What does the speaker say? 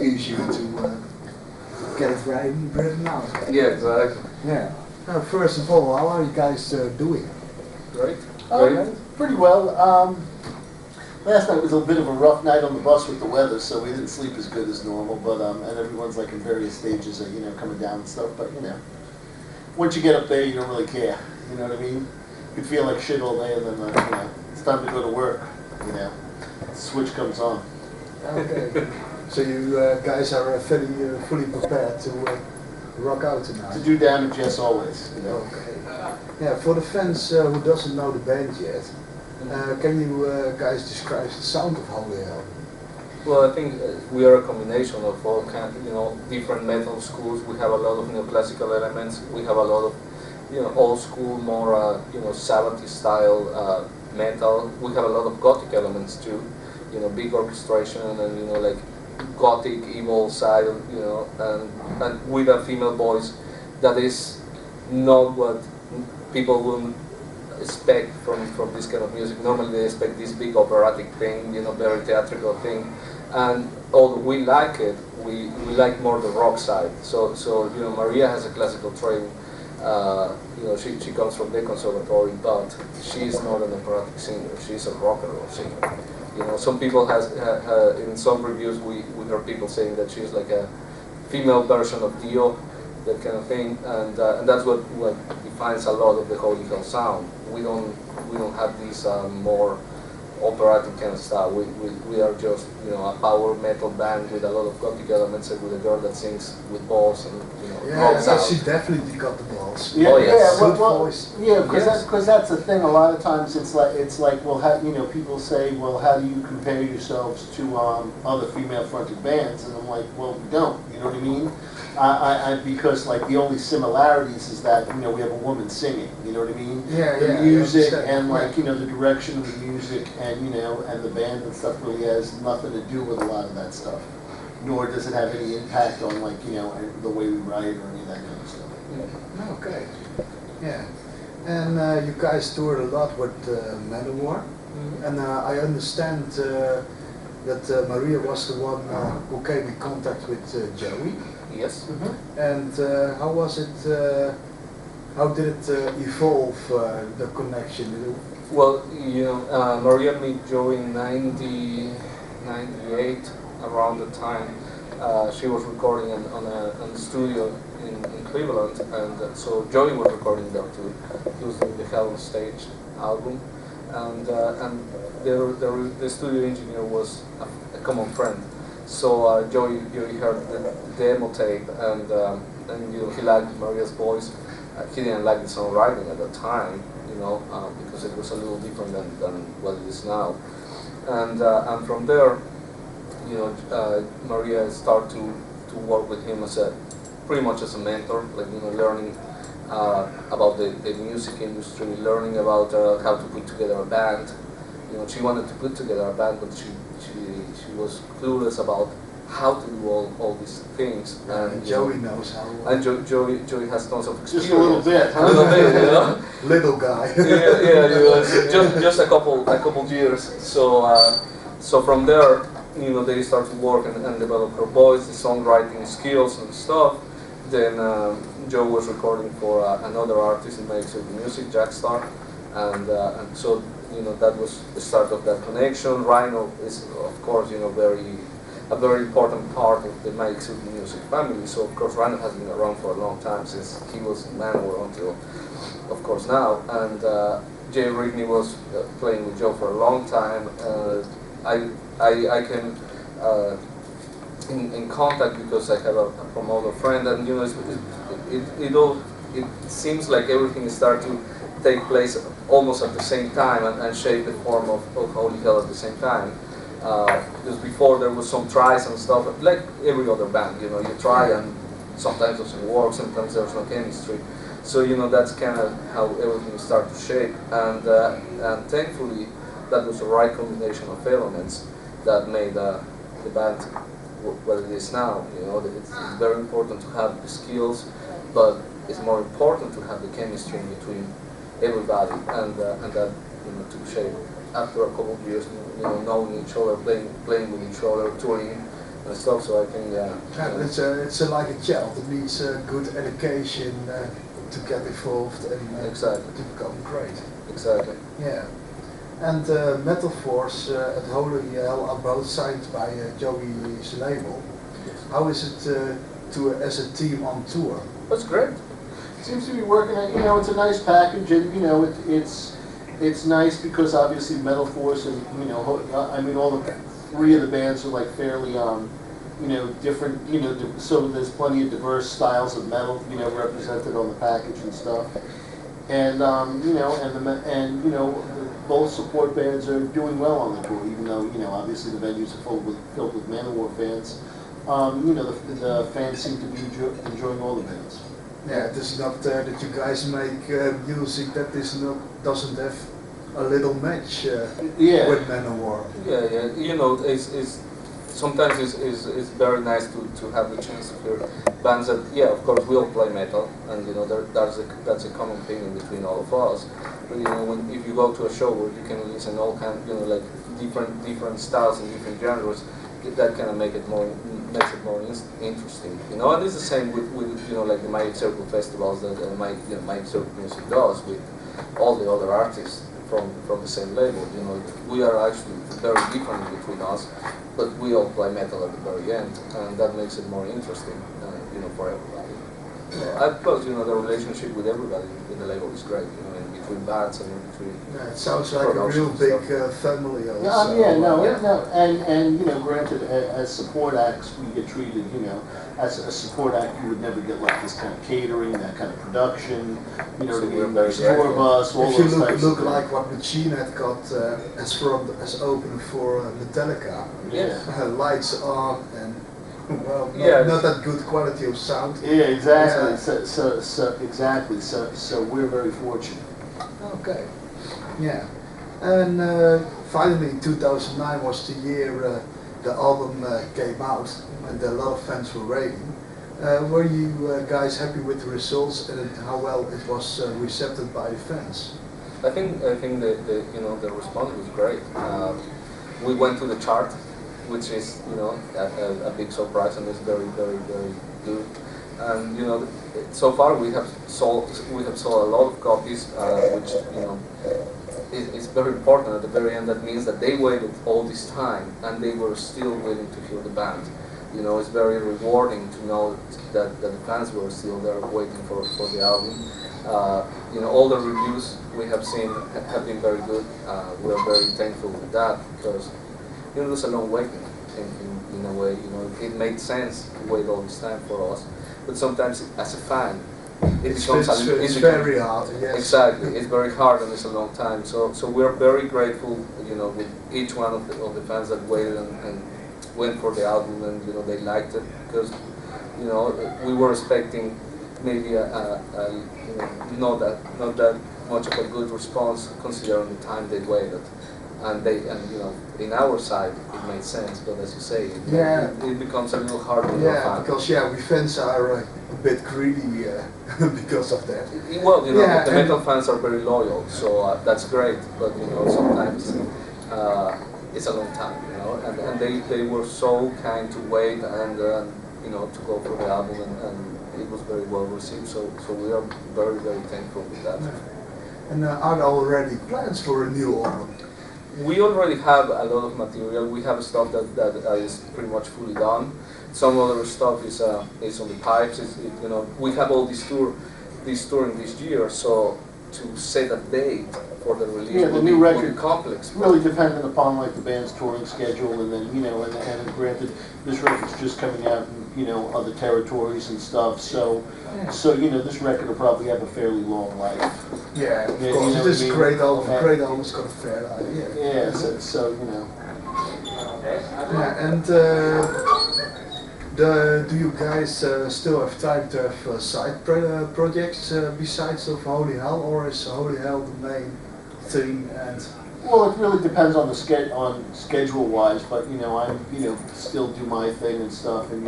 it's easier to get it right written out. Yeah, exactly. Yeah. First of all, how are you guys doing? Great. Pretty well. Last night was a bit of a rough night on the bus with the weather, so we didn't sleep as good as normal. But and everyone's like in various stages of coming down and stuff. But once you get up there, you don't really care. You know what I mean? You can feel like shit all day, and then it's time to go to work. Switch comes on. Okay. So you guys are fully prepared to rock out tonight. To do damage, yes, always. Okay. Yeah, for the fans who doesn't know the band yet, can you guys describe the sound of Holyhell? Well, I think we are a combination of all kind, different metal schools. We have a lot of neoclassical elements. We have a lot of, old school, more, Sabbath style metal. We have a lot of Gothic elements too. Big orchestration and like Gothic evil side, and with a female voice that is not what people will expect from this kind of music. Normally they expect this big operatic thing, very theatrical thing, and although we like it, we like more the rock side. So Maria has a classical training. She comes from the conservatory, but she's not an operatic singer. She's a rock and roll singer. Some people in some reviews we heard people saying that she's like a female version of Dio, that kind of thing, and that's what defines a lot of the Holyhell sound. We don't have this more operatic kind of style. We are just a power metal band with a lot of Gothic elements and with a girl that sings with balls and rock sound. She definitely got the balls. Yeah, oh, yes. Because that's the thing. A lot of times it's like well, people say, well, how do you compare yourselves to other female-fronted bands? And I'm like, well, we don't. You know what I mean? Because like the only similarities is that we have a woman singing. You know what I mean? The music and like the direction of the music and and the band and stuff really has nothing to do with a lot of that stuff. Nor does it have any impact on like the way we write or any of that kind of stuff. Yeah. Okay. Yeah. And you guys toured a lot with Manowar, and I understand that Maria was the one who came in contact with Joey. Yes. And how was it? How did it evolve the connection? Well, Maria met Joey in 98, around the time. She was recording on a studio in Cleveland, and so Joey was recording there too. He was doing the Hell on Stage album, and the studio engineer was a common friend. So Joey heard the demo tape, and he liked Maria's voice. He didn't like the songwriting at the time, because it was a little different than what it is now. And from there, Maria started to work with him pretty much as a mentor, like learning about the music industry, learning about how to put together a band. She wanted to put together a band, but she was clueless about how to do all these things. And Joey knows how. And Joey has tons of experience. Just a little bit. A little bit, Little guy. just a couple years. So from there, they start to work and develop her voice, the songwriting skills and stuff. Then Joe was recording for another artist in Mexico Music, Jack Star, and so that was the start of that connection. Rhino is, of course, a very important part of the Mexico Music family. So of course Ronald has been around for a long time, since he was in Manowar until, of course, now. And Jay Rigney was playing with Joe for a long time. I came in contact because I have a promoter friend, and it seems like everything started to take place almost at the same time and shape the form of Holyhell at the same time. Because before there was some tries and stuff, like every other band, you try and sometimes it doesn't work, sometimes there's no chemistry. So that's kind of how everything started to shape, and thankfully that was the right combination of elements that made the band what it is now. It's very important to have the skills, but it's more important to have the chemistry in between everybody, and that took shape after a couple of years, knowing each other, playing with each other, touring, and stuff. So I think It's like a child that needs good education to get involved and exactly. to become great. Exactly. Yeah. And Metal Force at Holyhell are both signed by Joey's label. How is it as a team on tour? That's great. Seems to be working out, it's a nice package, and, it's nice because obviously Metal Force and, I mean, all the three of the bands are like fairly, different, so there's plenty of diverse styles of metal, represented on the package and stuff. And, both support bands are doing well on the tour, even though, obviously the venues are filled with Manowar fans. The fans seem to be enjoying all the bands. Yeah, it is not that you guys make music that doesn't have a little match with Manowar. Yeah, it's sometimes it's very nice to have the chance to hear bands that, of course we all play metal, and that's a common thing in between all of us. But if you go to a show where you can listen all like different styles and different genres, that kind of makes it more interesting, and it's the same with like the Magic Circle festivals that Magic Circle Music does with all the other artists from the same label. We are actually very different between us, but we all play metal at the very end, and that makes it more interesting, for everybody. Plus, the relationship with everybody in the label is great, in between bands and in between. Yeah, it sounds like a real big family also. And granted, as support acts, we get treated, as a support act, you would never get like this kind of catering, that kind of production, So we're the very tour grateful. bus, all If you those types look of like what Machine had got as opener for Metallica, lights on and not that good quality of sound. Yeah, exactly. Yeah. So we're very fortunate. Okay. Yeah. And finally, 2009 was the year the album came out, and a lot of fans were raving. Were you guys happy with the results and how well it was received by the fans? I think the response was great. We went to the chart, which is a big surprise, and it's very good. And so far we have sold a lot of copies, which is very important at the very end. That means that they waited all this time and they were still willing to hear the band. It's very rewarding to know that the fans were still there waiting for the album. All the reviews we have seen have been very good. We are very thankful with that because it was a long waiting in a way. It made sense to wait all this time for us, but sometimes as a fan, It's very hard. Yes. Exactly, it's very hard and it's a long time. So we're very grateful, with each one of the fans that waited and went for the album, and they liked it because we were expecting maybe not that much of a good response considering the time they waited. And in our side it made sense, but as you say, it becomes a little harder. Because we fans are a bit greedy because of that. Well, the metal fans are very loyal, so that's great. But sometimes it's a long time, and they were so kind to wait and to go for the album, and it was very well received. So we are very thankful with that. And are there already plans for a new album? We already have a lot of material. We have stuff that is pretty much fully done. Some other stuff is on the pipes. We have all this touring this year, so to set a date for the release the new record complex. Really dependent upon like the band's touring schedule, and then and granted, this record's just coming out in other territories and stuff. So this record will probably have a fairly long life. Yeah, of course. It is a great album. Great album's got a fair idea. Yeah. So Yeah, and do you guys still have time to have side projects besides of Holyhell, or is Holyhell the main thing? And well, it really depends on the schedule wise, but I'm still do my thing and stuff, and